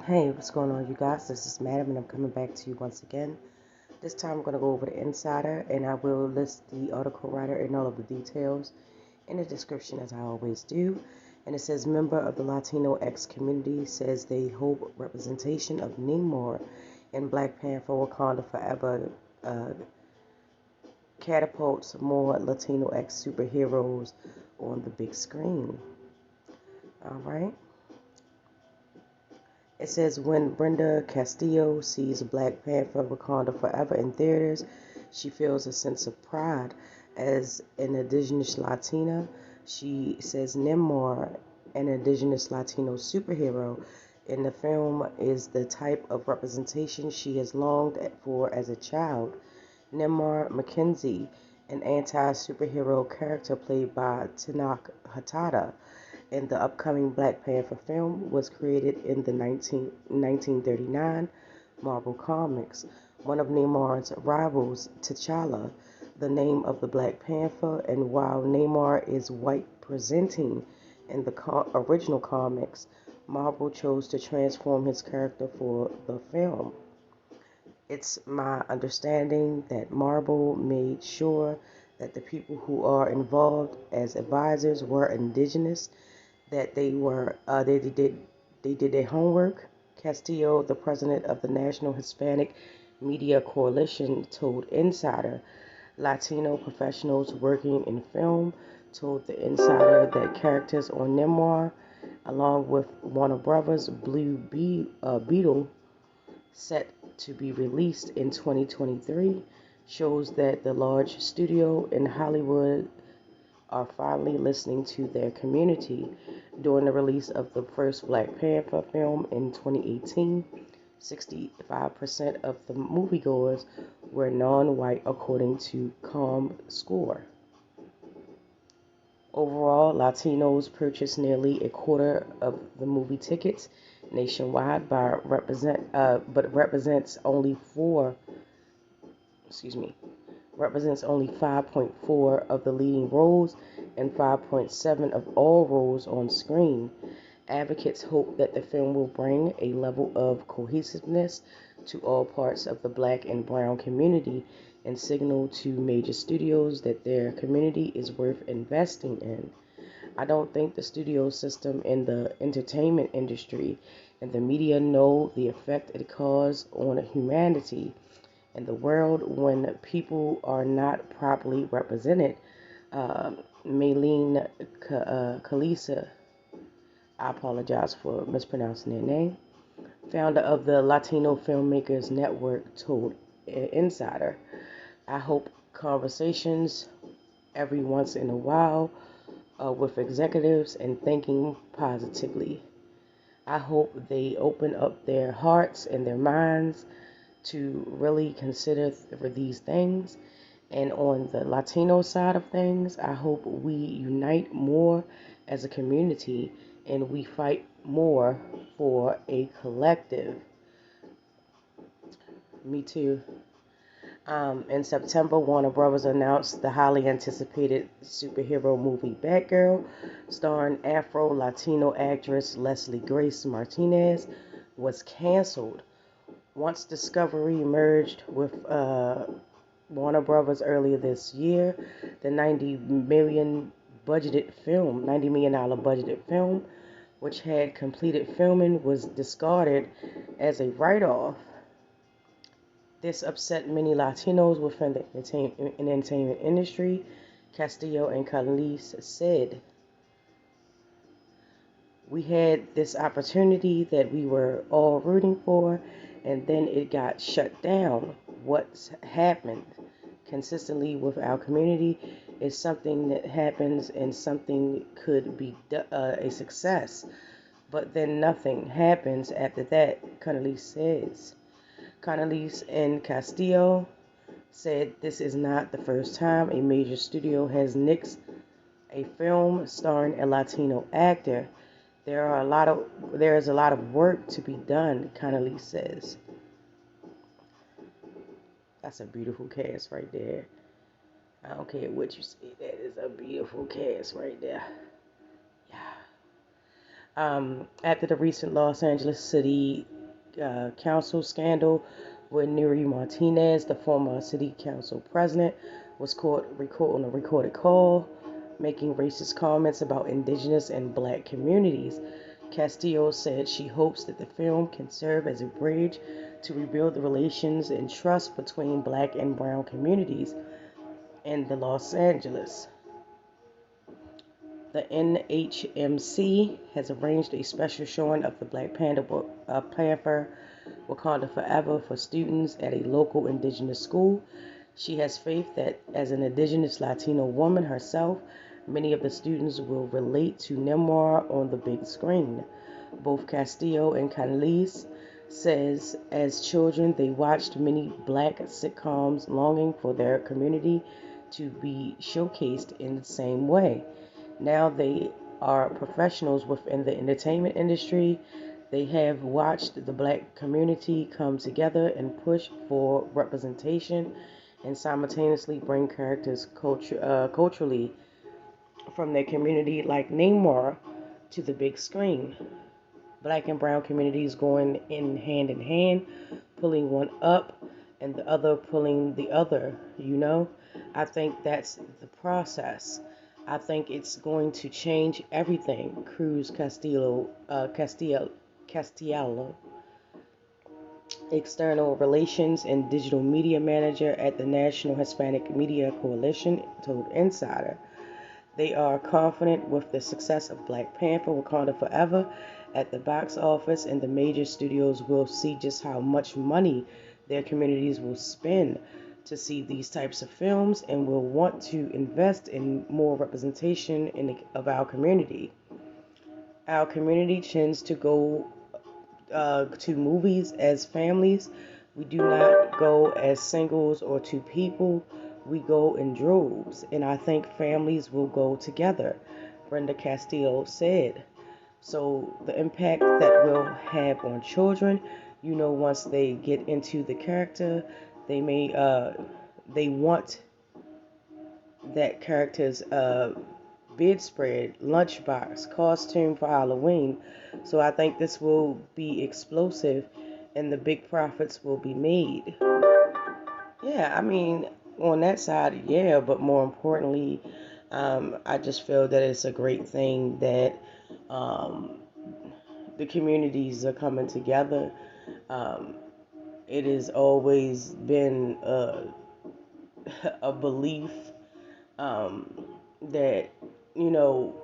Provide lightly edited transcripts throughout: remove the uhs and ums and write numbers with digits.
Hey, what's going on, you guys? This is Madam, and I'm coming back to you once again. This time, I'm going to go over the insider, and I will list the article writer and all of the details in the description, as I always do. And it says, member of the Latino X community says they hope representation of Namor in Black Panther Wakanda Forever catapults more Latino X superheroes on the big screen. All right. It says when Brenda Castillo sees Black Panther Wakanda Forever in theaters, she feels a sense of pride. As an indigenous Latina, she says Namor, an indigenous Latino superhero in the film, is the type of representation she has longed for as a child. Namor Mackenzie, an anti-superhero character played by Tanaka Hatata, in the upcoming Black Panther film, was created in the 1939 Marvel Comics. One of Namor's rivals, T'Challa, the name of the Black Panther, and while Namor is white presenting in the original comics, Marvel chose to transform his character for the film. It's my understanding that Marvel made sure that the people who are involved as advisors were indigenous, that they did their homework. Castillo, the president of the National Hispanic Media Coalition, told Insider Latino professionals working in film told the Insider that characters on Namor, along with Warner Brothers' Beetle, set to be released in 2023, shows that the large studio in Hollywood are finally listening to their community. During the release of the first Black Panther film in 2018, 65% of the moviegoers were non-white, according to ComScore. Overall, Latinos purchased nearly a quarter of the movie tickets nationwide, but represents only 5.4 of the leading roles and 5.7 of all roles on screen. Advocates hope that the film will bring a level of cohesiveness to all parts of the Black and Brown community and signal to major studios that their community is worth investing in. I don't think the studio system in the entertainment industry and the media know the effect it causes on humanity. In the world, when people are not properly represented, Maylene Kalisa, I apologize for mispronouncing their name, founder of the Latino Filmmakers Network, told Insider, I hope conversations every once in a while with executives and thinking positively. I hope they open up their hearts and their minds to really consider these things. And on the Latino side of things, I hope we unite more as a community and we fight more for a collective. Me too. In September, Warner Brothers announced the highly anticipated superhero movie Batgirl, starring Afro-Latino actress Leslie Grace Martinez, was canceled. Once Discovery merged with Warner Brothers earlier this year, the $90 million budgeted film, which had completed filming, was discarded as a write-off. This upset many Latinos within the entertainment industry, Castillo and Calise said. We had this opportunity that we were all rooting for, and then it got shut down. What's happened consistently with our community is something that happens and something could be a success, but then nothing happens after that, Connolly says. Connolly and Castillo said this is not the first time a major studio has nixed a film starring a Latino actor. There is a lot of work to be done, Connolly says. That's a beautiful cast right there. I don't care what you say, that is a beautiful cast right there. Yeah. After the recent Los Angeles City Council scandal, where Neri Martinez, the former City Council president, was caught on a recorded call making racist comments about indigenous and black communities. Castillo said she hopes that the film can serve as a bridge to rebuild the relations and trust between black and brown communities in the Los Angeles. The NHMC has arranged a special showing of the Black Panther Wakanda Forever for students at a local indigenous school. She has faith that as an indigenous Latino woman herself, many of the students will relate to Namor on the big screen. Both Castillo and Canelise says as children they watched many black sitcoms longing for their community to be showcased in the same way. Now they are professionals within the entertainment industry. They have watched the black community come together and push for representation and simultaneously bring characters culturally from their community like Namor to the big screen. Black and brown communities going in hand, pulling one up and the other pulling the other, you know? I think that's the process. I think it's going to change everything. Castiello, external relations and digital media manager at the National Hispanic Media Coalition, told Insider. They are confident with the success of Black Panther Wakanda Forever at the box office, and the major studios will see just how much money their communities will spend to see these types of films and will want to invest in more representation of our community. Our community tends to go to movies as families. We do not go as singles or two people. We go in droves, and I think families will go together, Brenda Castillo said. So the impact that will have on children, once they get into the character, they want that character's bedspread, lunchbox, costume for Halloween. So I think this will be explosive and the big profits will be made. Yeah, I mean, on that side, yeah, but more importantly, I just feel that it's a great thing that um, the communities are coming together. Um, it has always been a belief that, you know,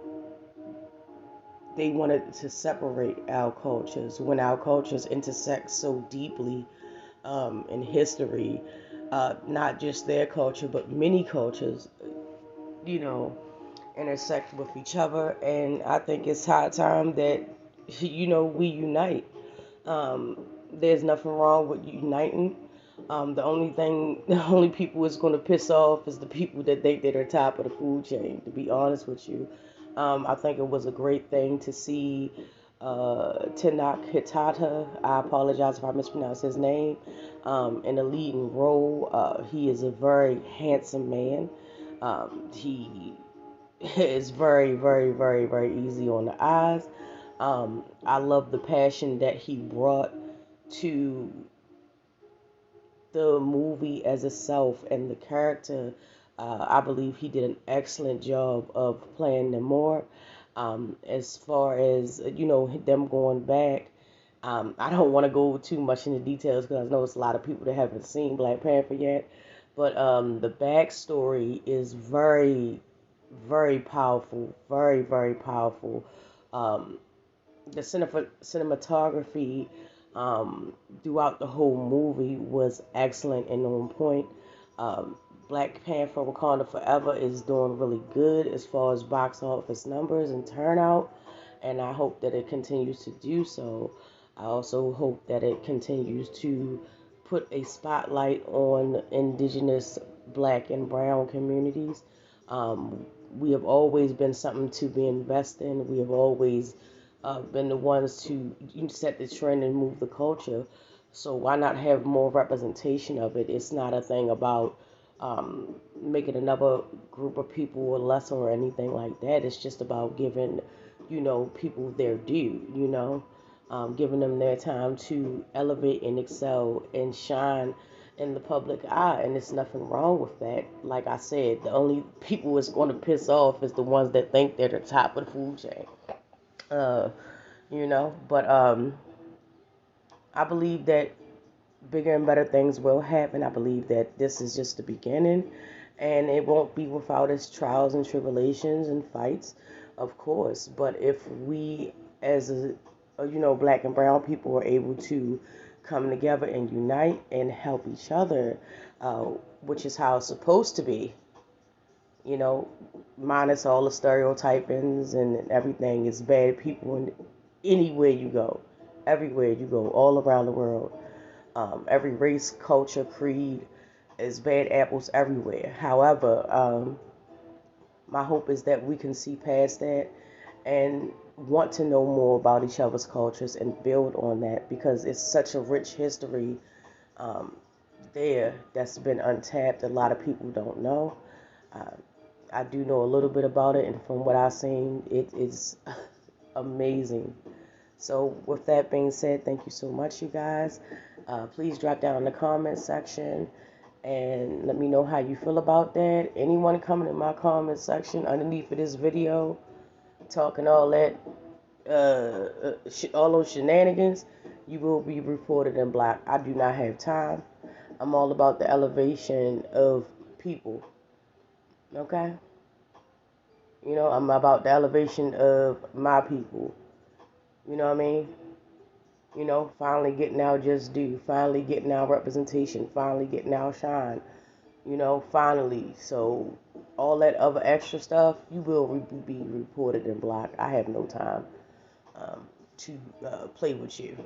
they wanted to separate our cultures when our cultures intersect so deeply in history, not just their culture, but many cultures, you know, intersect with each other. And I think it's high time that, we unite. Um, there's nothing wrong with uniting. The only people it's going to piss off is the people that think they're top of the food chain, to be honest with you. I think it was a great thing to see Tanak Hitata, I apologize if I mispronounce his name, in a leading role. He is a very handsome man. He is very, very, very, very easy on the eyes. I love the passion that he brought to the movie as itself and the character. I believe he did an excellent job of playing Namor. As far as them going back, I don't want to go too much into details because I know it's a lot of people that haven't seen Black Panther yet. But the backstory is very, very powerful, very, very powerful. Um, the cinematography throughout the whole movie was excellent and on point. Um, Black Panther Wakanda Forever is doing really good as far as box office numbers and turnout, and I hope that it continues to do so. I also hope that it continues to put a spotlight on indigenous black and brown communities. We have always been something to be invested in. We have always been the ones to set the trend and move the culture. So why not have more representation of it? It's not a thing about making another group of people lesser or anything like that. It's just about giving people their due, giving them their time to elevate and excel and shine in the public eye. And there's nothing wrong with that. Like I said, the only people it's going to piss off is the ones that think they're the top of the food chain. Uh, but I believe that bigger and better things will happen. I believe that this is just the beginning, and it won't be without its trials and tribulations and fights, of course. But if we, as black and brown people, are able to come together and unite and help each other, uh, which is how it's supposed to be, you know, minus all the stereotypings and everything, it's bad people anywhere you go, everywhere you go, all around the world. Every race, culture, creed is bad apples everywhere. However, my hope is that we can see past that and want to know more about each other's cultures and build on that, because it's such a rich history um, there that's been untapped. A lot of people don't know. Uh, I do know a little bit about it, and from what I've seen, it is amazing. So with that being said, thank you so much, you guys. Please drop down in the comment section and let me know how you feel about that. Anyone coming in my comment section underneath of this video talking all that, all those shenanigans, you will be reported and blocked. I do not have time. I'm all about the elevation of people. Okay? I'm about the elevation of my people. You know what I mean? Finally getting our just due, finally getting our representation, finally getting our shine, finally. So all that other extra stuff, you will be reported and blocked. I have no time to play with you.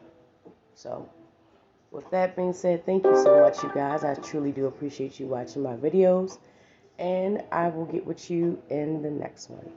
So with that being said, thank you so much, you guys. I truly do appreciate you watching my videos, and I will get with you in the next one.